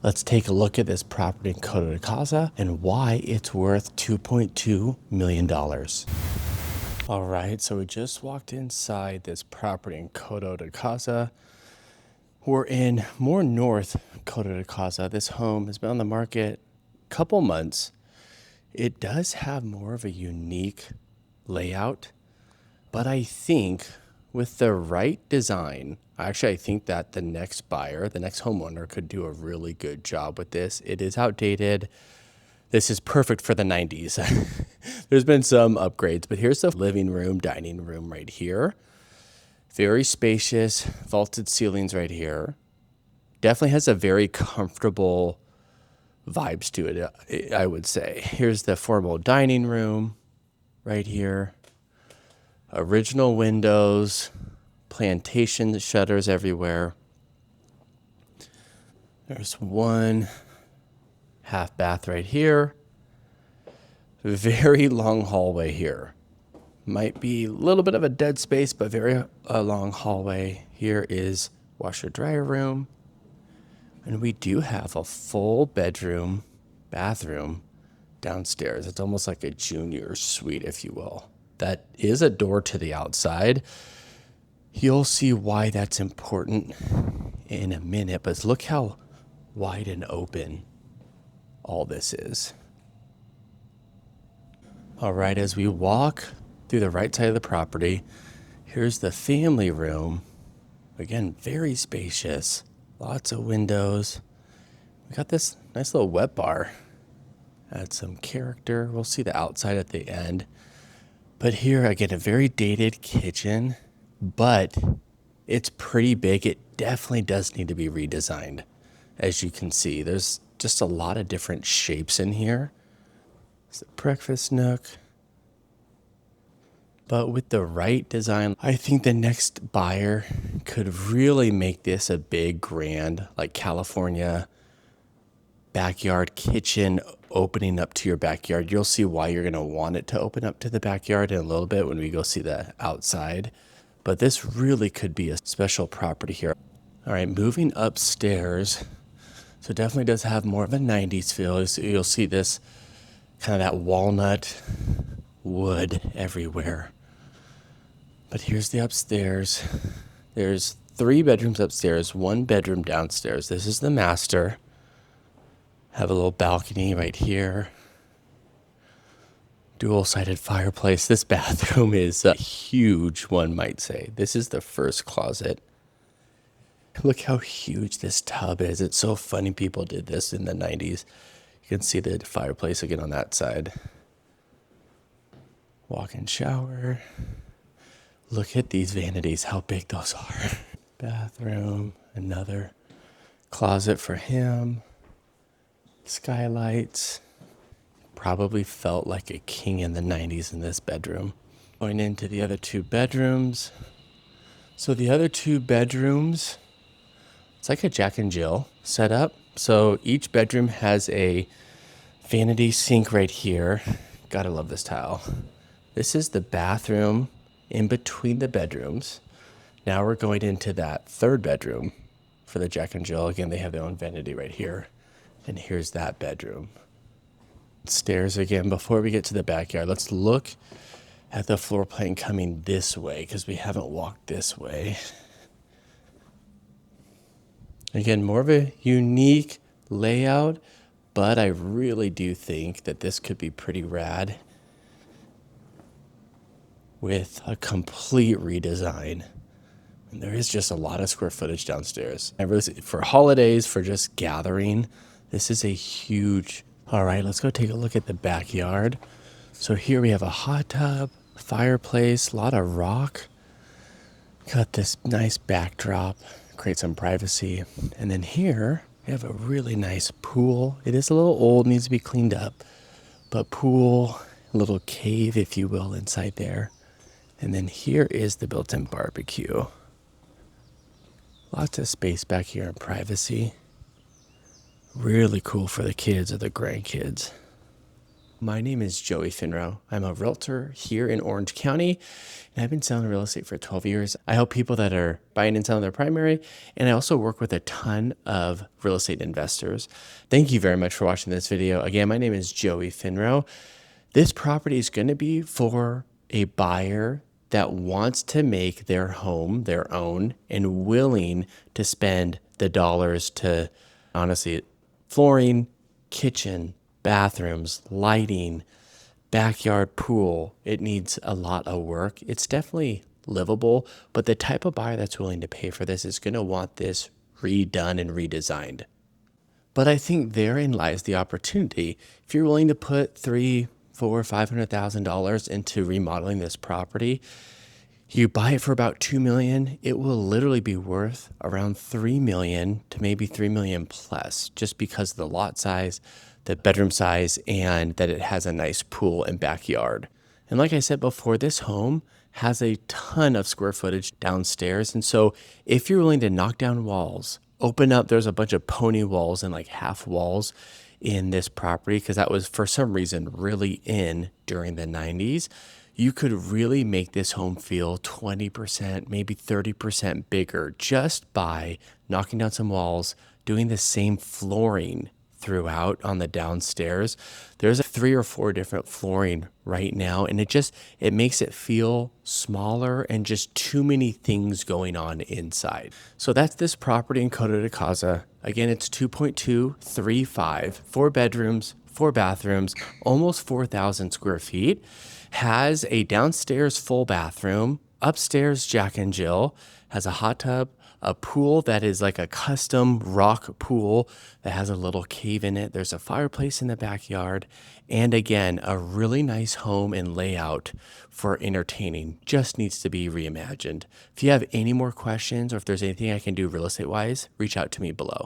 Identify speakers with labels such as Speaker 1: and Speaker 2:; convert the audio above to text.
Speaker 1: Let's take a look at this property in Coto de Caza and why it's worth $2.2 million. All right, so we just walked inside this property in Coto de Caza. We're in more North Coto de Caza. This home has been on the market a couple months. It does have more of a unique layout, but I think with the right design, I think that the next buyer, the next homeowner could do a really good job with this. It is outdated. This is perfect for the 90s. There's been some upgrades, but here's the living room, dining room right here. Very spacious, vaulted ceilings right here. Definitely has a very comfortable vibes to it, I would say. Here's the formal dining room right here. Original windows, plantation shutters everywhere. There's one half bath right here. Very long hallway here. Might be a little bit of a dead space, but very long hallway. Here is washer dryer room. And we do have a full bedroom, bathroom downstairs. It's almost like a junior suite, if you will. That is a door to the outside. You'll see why that's important in a minute, but look how wide and open all this is. All right, as we walk through the right side of the property, here's the family room. Again, very spacious, lots of windows. We got this nice little wet bar. Add some character. We'll see the outside at the end. But here, again, a very dated kitchen, but it's pretty big. It definitely does need to be redesigned. As you can see, there's just a lot of different shapes in here. It's a breakfast nook. But with the right design, I think the next buyer could really make this a big, grand, like California backyard kitchen opening up to your backyard. You'll see why you're going to want it to open up to the backyard in a little bit when we go see the outside. But this really could be a special property here. All right, moving upstairs. So it definitely does have more of a 90s feel. So you'll see this kind of that walnut wood everywhere. But here's the upstairs. There's 3 bedrooms upstairs, 1 bedroom downstairs. This is the master. Have a little balcony right here. Dual-sided fireplace. This bathroom is a huge, one might say. This is the first closet. Look how huge this tub is. It's so funny people did this in the 90s. You can see the fireplace again on that side. Walk-in shower. Look at these vanities, how big those are. Bathroom, another closet for him. Skylights. Probably felt like a king in the 90s in this bedroom. Going into the other 2 bedrooms. So the other 2 bedrooms, it's like a Jack and Jill setup. So each bedroom has a vanity sink right here. Gotta love this tile. This is the bathroom in between the bedrooms. Now we're going into that 3rd bedroom for the Jack and Jill. Again, they have their own vanity right here. And here's that bedroom. Stairs again. Before we get to the backyard, let's look at the floor plan coming this way because we haven't walked this way. Again, more of a unique layout, but I really do think that this could be pretty rad with a complete redesign. And there is just a lot of square footage downstairs. And really, for holidays, for just gathering, this is a huge. All right, let's go take a look at the backyard. So here we have a hot tub, fireplace, a lot of rock. Got this nice backdrop. Create some privacy. And then here we have a really nice pool. It is a little old, needs to be cleaned up, but pool, a little cave, if you will, inside there. And then here is the built-in barbecue. Lots of space back here and privacy. Really cool for the kids or the grandkids. My name is Joey Finrow. I'm a realtor here in Orange County, and I've been selling real estate for 12 years. I help people that are buying and selling their primary, and I also work with a ton of real estate investors. Thank you very much for watching this video. Again, my name is Joey Finrow. This property is going to be for a buyer that wants to make their home their own and willing to spend the dollars to, honestly, flooring, kitchen, bathrooms, lighting, backyard pool. It needs a lot of work. It's definitely livable, but the type of buyer that's willing to pay for this is going to want this redone and redesigned. But I think therein lies the opportunity. If you're willing to put $300,000, $400,000, $500,000 into remodeling this property, you buy it for about $2 million, it will literally be worth around $3 million to maybe $3 million plus, just because of the lot size, the bedroom size, and that it has a nice pool and backyard. And like I said before, this home has a ton of square footage downstairs. And so if you're willing to knock down walls, open up, there's a bunch of pony walls and like half walls in this property, because that was for some reason really in during the 90s. You could really make this home feel 20%, maybe 30% bigger just by knocking down some walls, doing the same flooring throughout on the downstairs. There's 3 or 4 different flooring right now, and it makes it feel smaller and just too many things going on inside. So that's this property in Coto de Caza. Again, it's 2.235, 4 bedrooms, 4 bathrooms, almost 4,000 square feet. Has a downstairs full bathroom, upstairs Jack and Jill, has a hot tub, a pool that is like a custom rock pool that has a little cave in it. There's a fireplace in the backyard. And again, a really nice home and layout for entertaining. Just needs to be reimagined. If you have any more questions or if there's anything I can do real estate wise, reach out to me below.